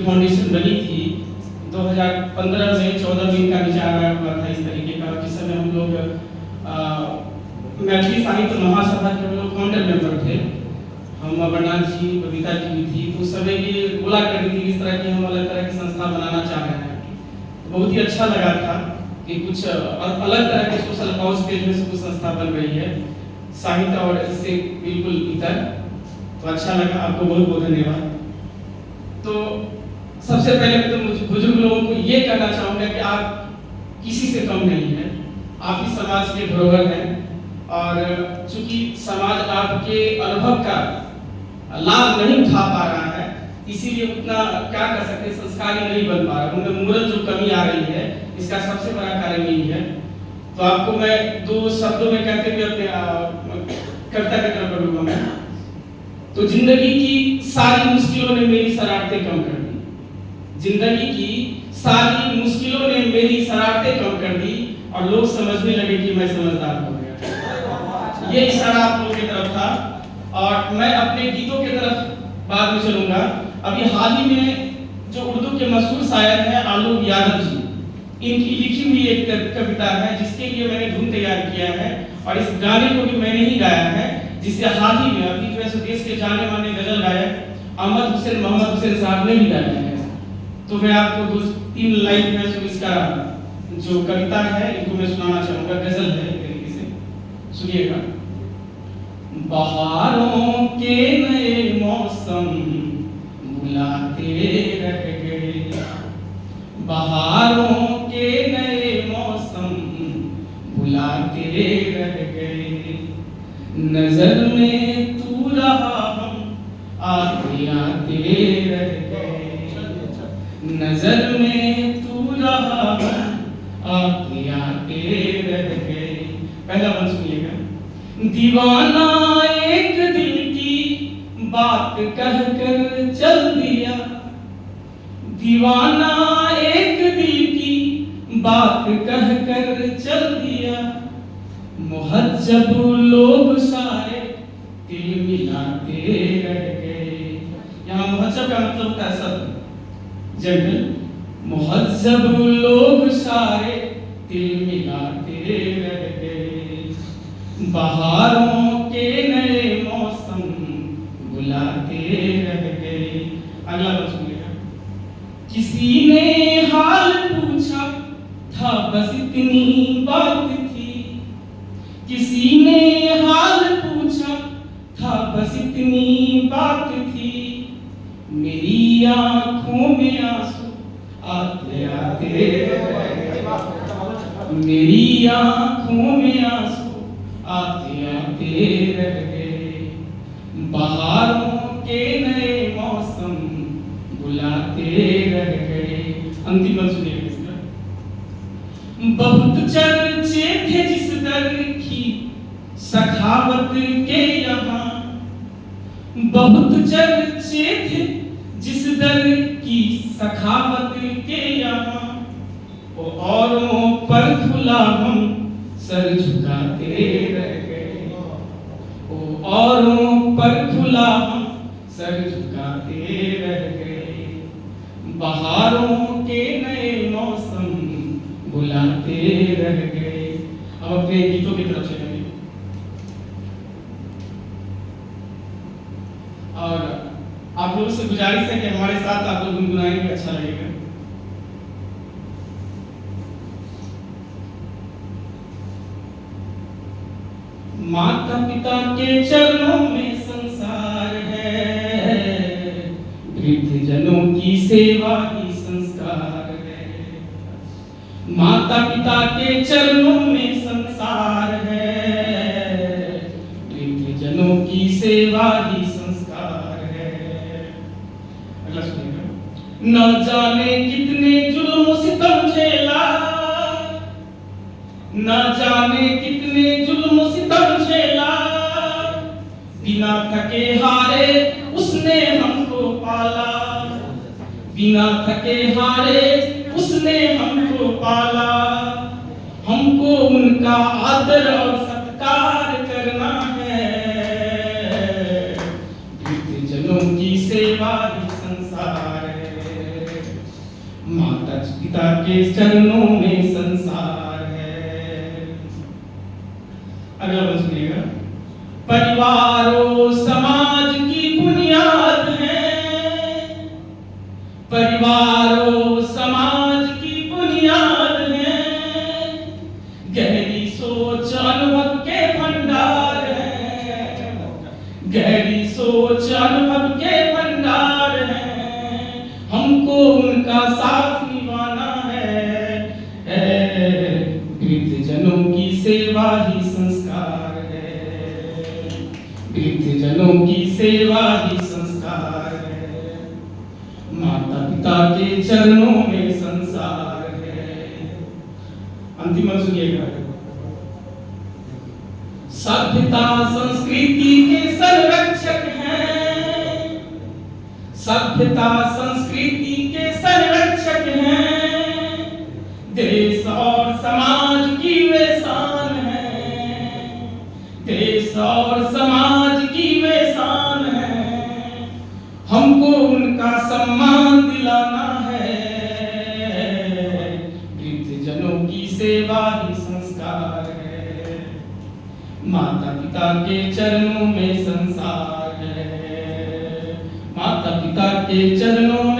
Foundation बनी थी 2015 में 14 में इनका विचार आया हुआ था इस तरीके का। जिस समय हम लोग मैथिली साहित्य महासभा के हम लोग फाउंडर मेंबर थे, हम अमरनाथ जी बबीता जी भी थी, तो उस समय भी बोला करती थी इस तरह की हम अलग तरह की संस्था बनाना चाह रहे हैं। तो बहुत ही अच्छा लगा था कि कुछ अलग तरह के सोशल काउज के में से कुछ संस्था बन रही है साहित्य और इससे बिल्कुल इतर। तो अच्छा लगा, आपको बहुत बहुत धन्यवाद। तो सबसे पहले तो मुझे बुजुर्ग लोगों को ये कहना चाहूँगा कि आप किसी से कम नहीं है, आप इस समाज के धरोहर हैं और चूंकि समाज आपके अनुभव का लाभ नहीं उठा पा रहा है, इसीलिए उतना क्या कर सकते हैं, संस्कारी नहीं बन पा रहा, उनमें मूल जो कमी आ रही है इसका सबसे बड़ा कारण यही है। तो आपको मैं दो शब्दों में कहते हुए अपने कविता की तरफ बढ़ूंगा मैं। तो जिंदगी की सारी मुश्किलों ने मेरी शरारतें कम कर दी, जिंदगी की सारी मुश्किलों ने मेरी शरारतें कम कर दी और लोग समझने लगे कि मैं समझदार हो गया। ये इशारा आप लोगों की तरफ था और मैं अपने गीतों की तरफ बाद में चलूंगा। अभी हाल ही में जो उर्दू के मशहूर शायर हैं आलोक यादव जी, इनकी लिखी हुई एक कविता है जिसके लिए मैंने धुन तैयार किया है और इस गाने को भी मैंने ही गाया है, जिसे हाल ही में अभी जो है देश के जाने माने गजल गायक मोहम्मद हुसैन साहब ने भी गाया है। तो मैं आपको 2-3 लाइन में इसका जो कविता है इनको मैं सुनाना चाहूंगा, गजल है एक तरीके से, सुनिएगा। बहारों के नए मौसम बुलाते रह गए, बहारों के नए मौसम बुलाते रह गए, नजर में तू रहा हम आते आते रह गए, नजर में तू रहा हम आते आते रह गए। पहला बंद सुनिएगा। दीवाना एक दिल की बात कहकर चल दिया, दीवाना एक दिल की बात कहकर चल दिया, मुहज्जब लोग सारे दिल मिलाते रह गए। यहाँ मुहज्जब का मतलब होता है सब जनरल, मुहज्जब लोग सारे दिल मिलाते रह गए, बहारों के नए मौसम बुलाते रह गए। अगला बात सुनिएगा। किसी ने हाल पूछा था बस इतनी बात थी, किसी ने हाल पूछा था बस इतनी बात थी, मेरी आंखों में आंसू आते आते, मेरी आंखों में आंसू आते आते रह गए, बहारों के नए मौसम बुलाते रह गए। अंतिम बात सुनिएगा इसका। बहुत चर्चे थे जिस दर की सखावत के यहाँ, बहुत चर्चे थे जिस दर की सखावत के यहाँ, औरों पर खुला हम सर झुकाते रह गए, औरों पर खुला हम सर झुकाते रह गए, बहारों के नए मौसम बुलाते रह गए। अब अपने गीतों की तरफ चलेंगे और आप लोगों से गुजारिश है कि हमारे साथ आप लोग गुनगुनाएंगे, अच्छा लगेगा। माता पिता के चरणों में संसार है, वृद्ध जनों की सेवा ही संस्कार है, माता पिता के चरणों में संसार है, वृद्ध जनों की सेवा ही संस्कार है। अगला सुनिएगा। न जाने कितने जुल्म सितम झेला, न जाने कितने जुल्म सितम झेला, बिना थके हारे उसने हमको पाला, बिना थके हारे उसने हमको पाला, हमको उनका आदर और सत्कार करना है, वृद्ध जनों की सेवा ही संसार है, आज पिता के चरणों में संसार है। अगला बंद सुनिएगा। परिवारों समाज की बुनियाद है, परिवारों समाज की बुनियाद है, गहरी सोच अनुभव के भंडार है, गहरी सोच अनुभव के भंडार है, हमको उनका साथ निभाना है, वृद्धजनों की सेवा ही संस्कार है, वृद्धजनों की सेवा ही संस्कार है, माता पिता के चरणों में संसार है। अंतिम सुनिएगा। सभ्यता संस्कृति के संरक्षक हैं, सभ्यता संस्कृति के संरक्षक हैं, देश और समाज की वे शान है, देश और समाज की वे शान है, हमको उनका सम्मान दिलाना है, वृद्धजनों की सेवा ही संस्कार है, माता पिता के चरणों में संसार है, माता पिता के चरणों